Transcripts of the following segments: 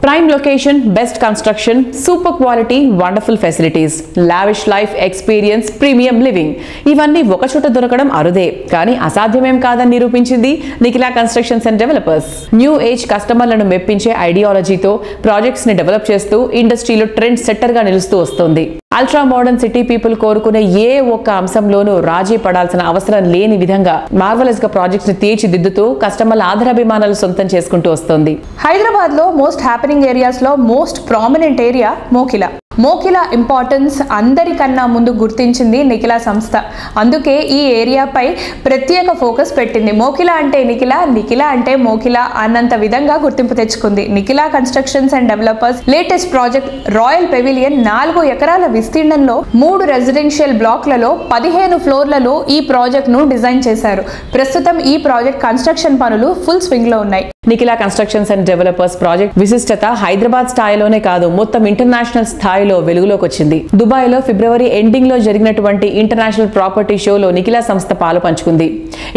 Prime location, best construction, super quality, wonderful facilities, lavish life experience, premium living. ఇవన్నీ ఒక చోట దొరకడం అరుదే కానీ అసాధ్యమేం కాదని నిరూపించింది Nikhila constructions and developers. New age కస్టమర్లను మెప్పించే ఐడియాలజీతో ప్రాజెక్ట్స్ ని డెవలప్ చేస్తూ ఇండస్ట్రీలో ట్రెండ్ సెట్టర్ గా నిలుస్తూ వస్తోంది. అల్ట్రా మోడర్న్ సిటీ పీపుల్ కోరుకునే ఏ ఒక్క అంశంలోనూ రాజీ పడాల్సిన అవసరం లేని విధంగా మార్వెలస్ గా ప్రాజెక్ట్స్ ని తీర్చిదిద్దుతూ కస్టమర్ల ఆదరాభిమానాలు సొంతం చేసుకుంటూ వస్తోంది. హైదరాబాద్ లో మోస్ట్ హ్యాపెనింగ్ ఏరియాస్ లో most prominent area Mokila. Mokila importance అందరికన్నా ముందు గుర్తించింది నిఖిలా సంస్థ. అందుకే ఈ ఏరియాపై ప్రత్యేక ఫోకస్ పెట్టింది. మోకిలా అంటే నిఖిలా, నిఖిలా అంటే మోకిలా అన్నంత విధంగా గుర్తింపు తెచ్చుకుంది. Nikhila constructions and developers latest project royal pavilion 4 ఎకరాల విస్తీర్ణంలో 3 రెసిడెన్షియల్ బ్లాక్లలో 15 ఫ్లోర్లలో ఈ ప్రాజెక్ట్ ను డిజైన్ చేశారు. ప్రస్తుతం ఈ ప్రాజెక్ట్ కన్స్ట్రక్షన్ పనులు ఫుల్ స్వింగ్ లో ఉన్నాయి. Nikhila constructions and developers project విశిష్టత హైదరాబాద్ స్థాయిలోనే కాదు మొత్తం ఇంటర్నేషనల్ స్థాయిలో వెలుగులోకి వచ్చింది. దుబాయ్ లో ఫిబ్రవరి ఎండింగ్ లో జరిగినటువంటి ఇంటర్నేషనల్ ప్రాపర్టీ షోలో నిఖిలా సంస్థ పాలు పంచుకుంది.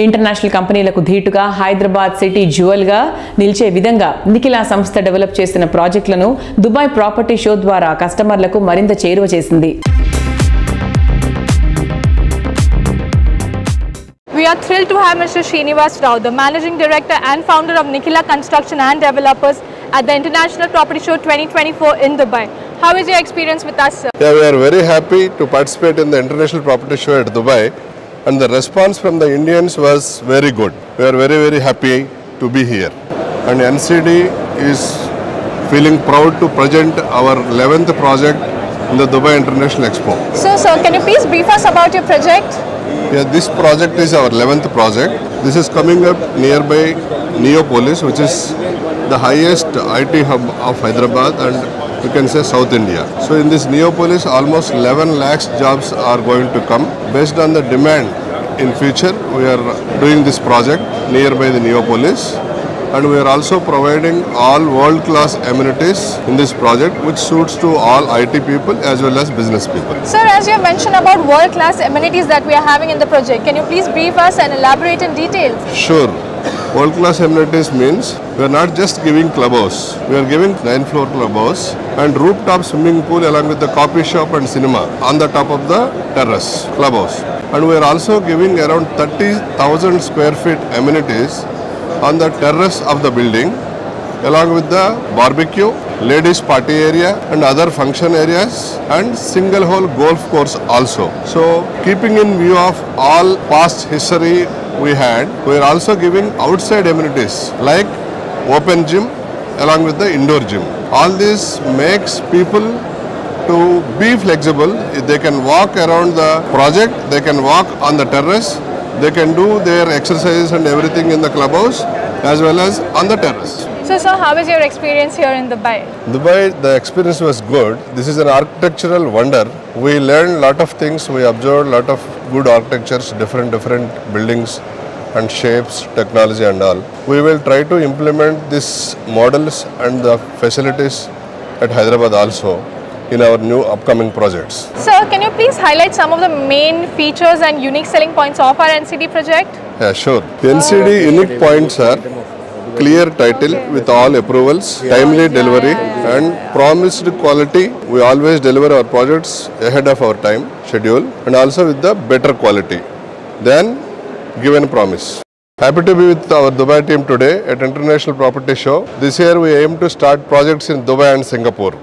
ఇంటర్నేషనల్ కంపెనీలకు ధీటుగా హైదరాబాద్ సిటీ జ్యువెల్ గా నిలిచే విధంగా నిఖిలా సంస్థ డెవలప్ చేసిన ప్రాజెక్టులను దుబాయ్ ప్రాపర్టీ షో ద్వారా కస్టమర్లకు మరింత చేరువ చేసింది. We are thrilled to have Mr. Srinivas Rao, the Managing Director and Founder of Nikhila Construction and Developers at the International Property Show 2024 in Dubai. How is your experience with us, sir? Yeah, we are very happy to participate in the International Property Show at Dubai, and the response from the Indians was very good. We are very, very happy to be here. And NCD is feeling proud to present our 11th project in the Dubai International Expo. So, sir, can you please brief us about your project? Yeah, this project is our 11th project. This is coming up nearby Neopolis, which is the highest IT hub of Hyderabad and you can say South India. So in this Neopolis, almost 11 lakhs jobs are going to come. Based on the demand in future, we are doing this project nearby the Neopolis. And we are also providing all world-class amenities in this project which suits to all IT people as well as business people. Sir, as you mentioned about world-class amenities that we are having in the project, can you please brief us and elaborate in detail? Sure. World-class amenities means we are not just giving clubhouse. We are giving 9-floor clubhouse and rooftop swimming pool along with the coffee shop and cinema on the top of the terrace clubhouse. And we are also giving around 30,000 square feet amenities on the terrace of the building along with the barbecue, ladies party area and other function areas and single hole golf course also. So keeping in view of all past history we had, we are also giving outside amenities like open gym along with the indoor gym. All this makes people to be flexible. They can walk around the project, they can walk on the terrace, they can do their exercises and everything in the clubhouse as well as on the terrace. So, sir, how is your experience here in Dubai? Dubai, the experience was good. This is an architectural wonder. We learned a lot of things. We observed a lot of good architectures, different buildings and shapes, technology and all. We will try to implement these models and the facilities at Hyderabad also in our new upcoming projects. Sir, can you please highlight some of the main features and unique selling points of our NCD project? Yeah, sure. The NCD unique points are clear title with all approvals, timely delivery and promised quality. We always deliver our projects ahead of our time schedule and also with the better quality than given promise. Happy to be with our Dubai team today at International Property Show. This year we aim to start projects in Dubai and Singapore.